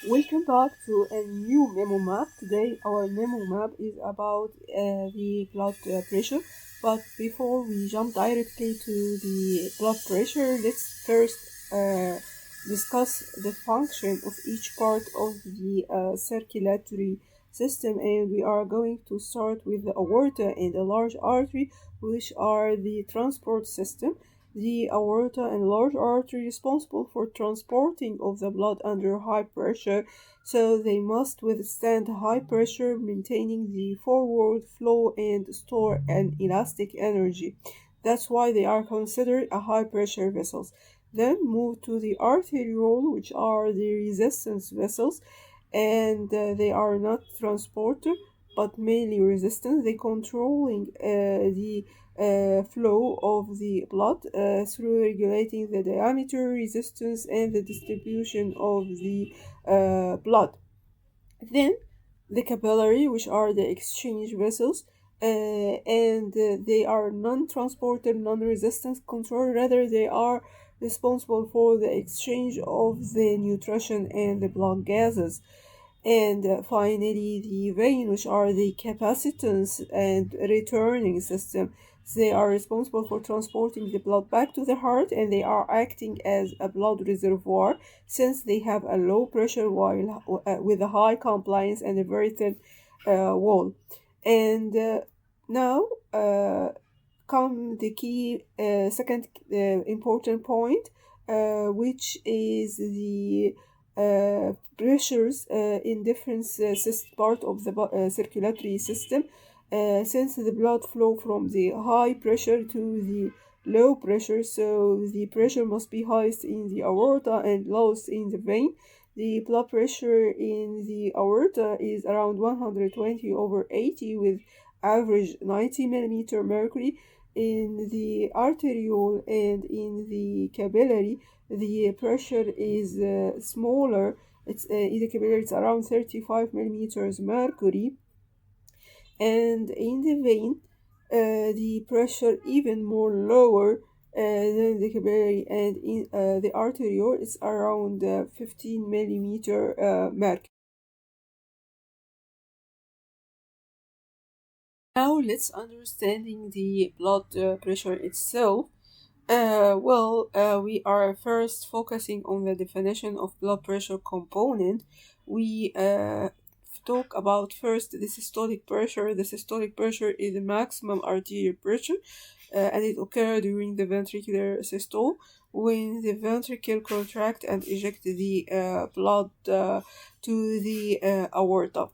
Welcome back to a new memo map. Today, our memo map is about the blood pressure. But before we jump directly to the blood pressure, let's first discuss the function of each part of the circulatory system. And we are going to start with the aorta and the large artery, which are the transport system. The aorta and large artery responsible for transporting of the blood under high pressure, so they must withstand high pressure, maintaining the forward flow and store an elastic energy. That's why they are considered a high pressure vessels. Then move to the arteriole, which are the resistance vessels, and they are not transporter but mainly resistance. They controlling the flow of the blood through regulating the diameter, resistance, and the distribution of the blood. Then the capillary, which are the exchange vessels, and they are non-transporter, non-resistance control. Rather, they are responsible for the exchange of the nutrition and the blood gases. And finally, the vein, which are the capacitance and returning system. They are responsible for transporting the blood back to the heart, and they are acting as a blood reservoir since they have a low pressure while with a high compliance and a very thin wall. And now come the key second important point, which is the pressures in different part of the circulatory system. Since the blood flow from the high pressure to the low pressure, so the pressure must be highest in the aorta and lowest in the vein. The blood pressure in the aorta is around 120 over 80 with average 90 millimeter mercury. In the arteriole and in the capillary, the pressure is smaller. It's in the capillary, it's around 35 millimeters mercury, and in the vein, the pressure even more lower than the capillary, and in the arteriole, it's around 15 millimeter mercury. Now let's understanding the blood pressure itself. We are first focusing on the definition of blood pressure component. We talk about first the systolic pressure. The systolic pressure is the maximum arterial pressure, and it occurs during the ventricular systole when the ventricle contract and eject the blood to the aorta.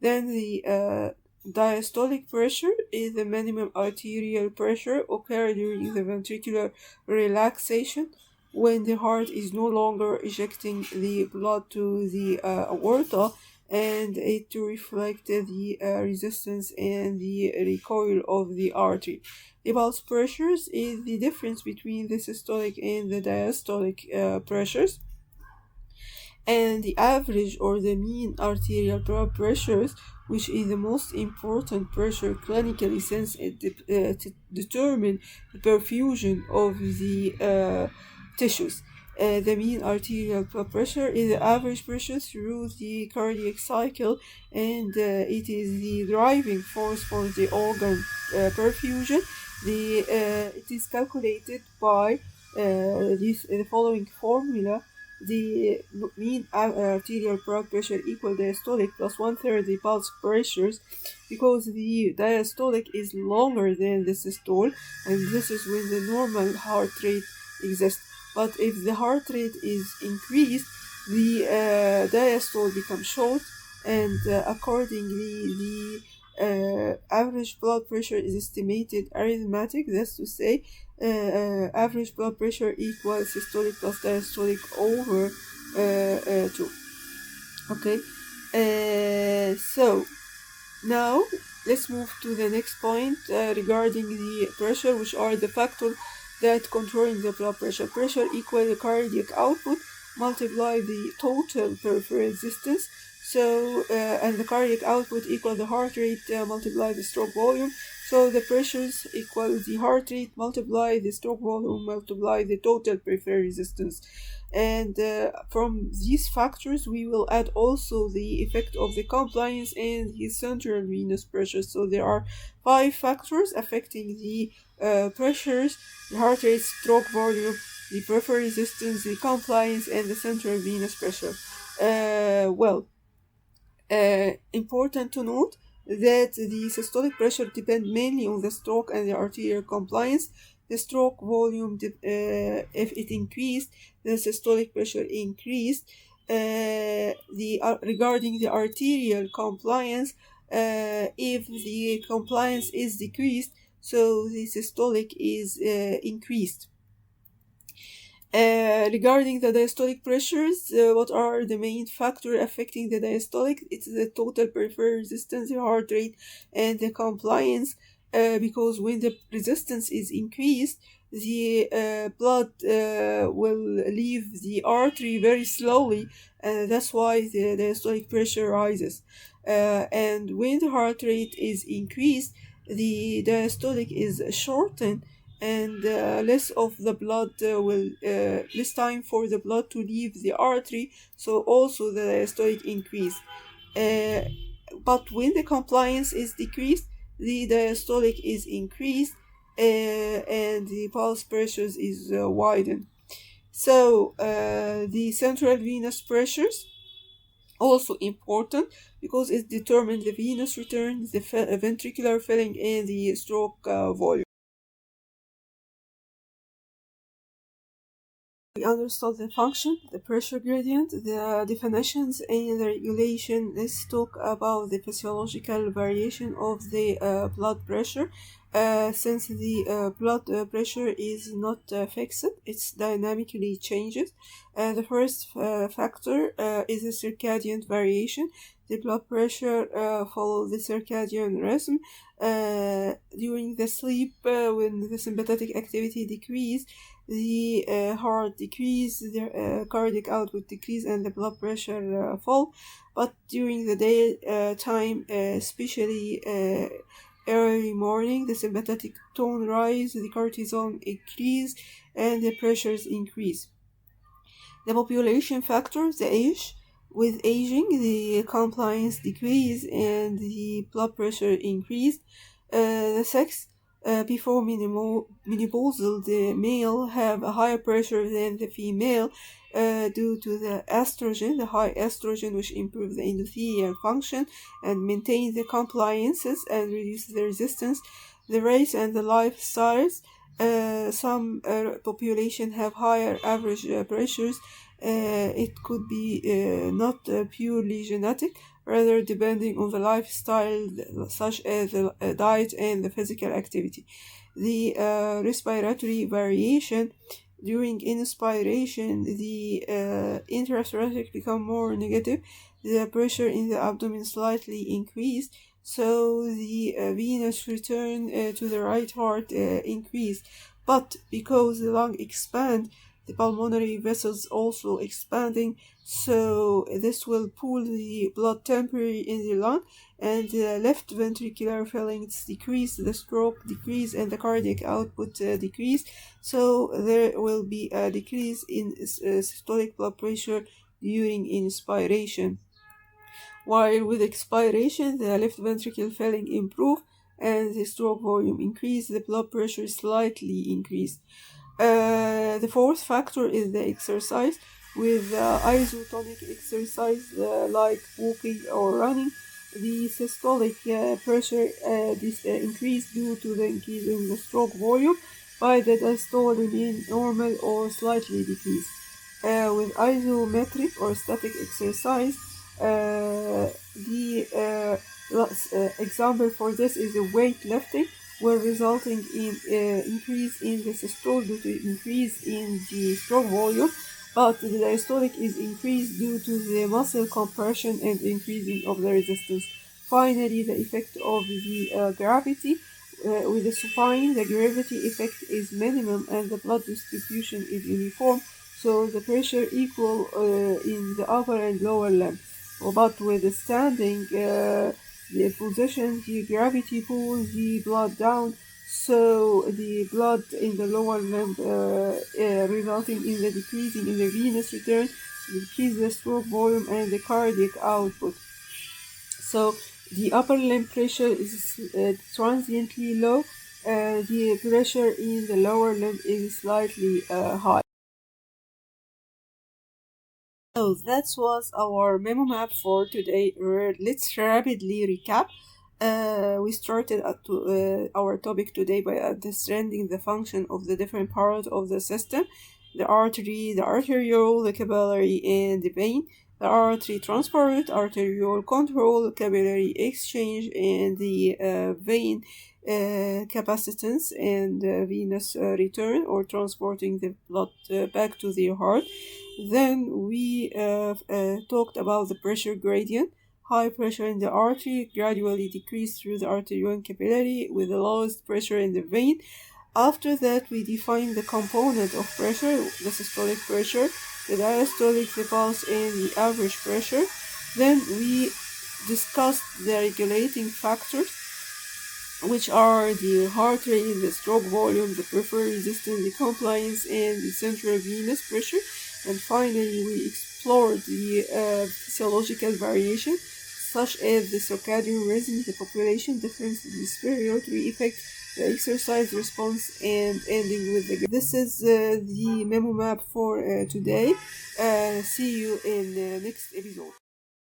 Then the diastolic pressure is the minimum arterial pressure occur during the ventricular relaxation when the heart is no longer ejecting the blood to the aorta, and it to reflect the resistance and the recoil of the artery. The pulse pressures is the difference between the systolic and the diastolic pressures, and the average or the mean arterial blood pressures, which is the most important pressure clinically since it determine the perfusion of the tissues. The mean arterial blood pressure is the average pressure through the cardiac cycle, and it is the driving force for the organ perfusion. It is calculated by the following formula: the mean arterial blood pressure equal diastolic plus one third the pulse pressures, because the diastolic is longer than the systole, and this is when the normal heart rate exists. But if the heart rate is increased, the diastole becomes short, and accordingly the average blood pressure is estimated arithmetic. That's to say, average blood pressure equals systolic plus diastolic over 2. Okay, so now let's move to the next point regarding the pressure, which are the factors that controlling the blood pressure. Pressure equals the cardiac output multiply the total peripheral resistance. So and the cardiac output equal the heart rate multiply the stroke volume. So the pressures equal the heart rate multiply the stroke volume multiply the total preferred resistance. And from these factors, we will add also the effect of the compliance and the central venous pressure. So there are 5 factors affecting the pressures: the heart rate, stroke volume, the preferred resistance, the compliance, and the central venous pressure. Important to note that the systolic pressure depends mainly on the stroke and the arterial compliance. The stroke volume, if it increased, the systolic pressure increased. Regarding the arterial compliance, if the compliance is decreased, so the systolic is increased. Regarding the diastolic pressures, what are the main factors affecting the diastolic? It's the total preferred resistance, the heart rate, and the compliance. Because when the resistance is increased, the blood will leave the artery very slowly, and that's why the diastolic pressure rises. And when the heart rate is increased, the diastolic is shortened, and less of the blood less time for the blood to leave the artery, so also the diastolic increase. But when the compliance is decreased, the diastolic is increased, and the pulse pressures is widened. So the central venous pressures also important because it determines the venous return, the ventricular filling, and the stroke volume. We understood the function, the pressure gradient, the definitions, and the regulation. Let's talk about the physiological variation of the blood pressure. Since the blood pressure is not fixed, it's dynamically changes. The first factor is the circadian variation. The blood pressure follows the circadian rhythm. During the sleep, when the sympathetic activity decreases, the heart decrease, the cardiac output decrease, and the blood pressure fall. But during the day time, especially early morning, the sympathetic tone rise, the cortisol increase, and the pressures increase. The population factors, the age. With aging, the compliance decrease and the blood pressure increase. The sex, before menopausal, the male have a higher pressure than the female due to the estrogen, the high estrogen, which improves the endothelial function and maintains the compliances and reduces the resistance. The race and the lifestyles. Some population have higher average pressures. It could be not purely genetic, rather depending on the lifestyle such as the diet and the physical activity. The respiratory variation. During inspiration, the intrathoracic become more negative, the pressure in the abdomen slightly increased, so the venous return to the right heart increase. But because the lung expand, the pulmonary vessels also expanding, so this will pull the blood temporarily in the lung, and the left ventricular fillings decrease, the stroke decrease, and the cardiac output decrease. So there will be a decrease in systolic blood pressure during inspiration, while with expiration the left ventricle filling improve and the stroke volume increase, the blood pressure slightly increase. The fourth factor is the exercise. With isotonic exercise like walking or running, the systolic pressure increase due to the increase in the stroke volume, while the diastole remain normal or slightly decrease. With isometric or static exercise, the example for this is the weightlifting, were resulting in increase in the systole due to increase in the stroke volume, but the diastolic is increased due to the muscle compression and increasing of the resistance. Finally, the effect of the gravity. With the supine, the gravity effect is minimum and the blood distribution is uniform, so the pressure equal in the upper and lower limb. But with the standing, the position, the gravity pulls the blood down, so the blood in the lower limb resulting in the decreasing in the venous return, decrease the stroke volume and the cardiac output. So the upper limb pressure is transiently low, the pressure in the lower limb is slightly high. So that was our memo map for today. Let's rapidly recap. We started our topic today by understanding the function of the different parts of the system: the artery, the arteriole, the capillary, and the vein. The artery transport, arteriole control, capillary exchange, and the vein capacitance and venous return, or transporting the blood back to the heart. Then we talked about the pressure gradient. High pressure in the artery gradually decreased through the arteriole and capillary with the lowest pressure in the vein. After that, we defined the component of pressure: the systolic pressure, the diastolic, the pulse, and the average pressure. Then we discussed the regulating factors, which are the heart rate, the stroke volume, the peripheral resistance, the compliance, and the central venous pressure. And finally, we explored the physiological variation, such as the circadian rhythm, the population difference, the respiratory effect, the exercise response, and ending with the. This is the memo map for today. See you in the next episode.